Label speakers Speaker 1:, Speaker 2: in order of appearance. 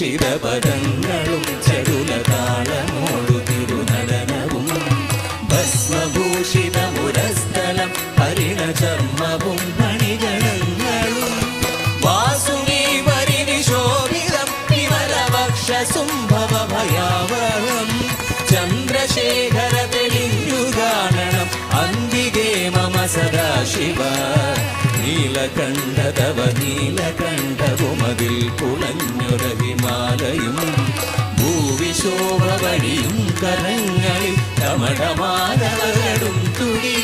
Speaker 1: നാഗഭൂഷിതപദങ്ങളും ചടുലതാളമോടു തിരുനടനവും ഭസ്മഭൂഷിതമുരസ്ഥലം ഹരിണചർമ്മവും മണിഗണങ്ങളും വാസുകി പരിനിശോഭിതം വിമലവക്ഷസുംഭവ ഭയാവഹം ചന്ദ്രശേഖര തെളിഞ്ഞു കാണണം അന്തികേ മമ സദാശിവ നീലകണ്ഠതവ നീലകണ്ഠവുമതിൽ കുളഞ്ഞൊര ഹിമാലയും ഭൂവിശോഭ വഴിയും കരങ്ങളിൽ കമടമാലകളും തുടി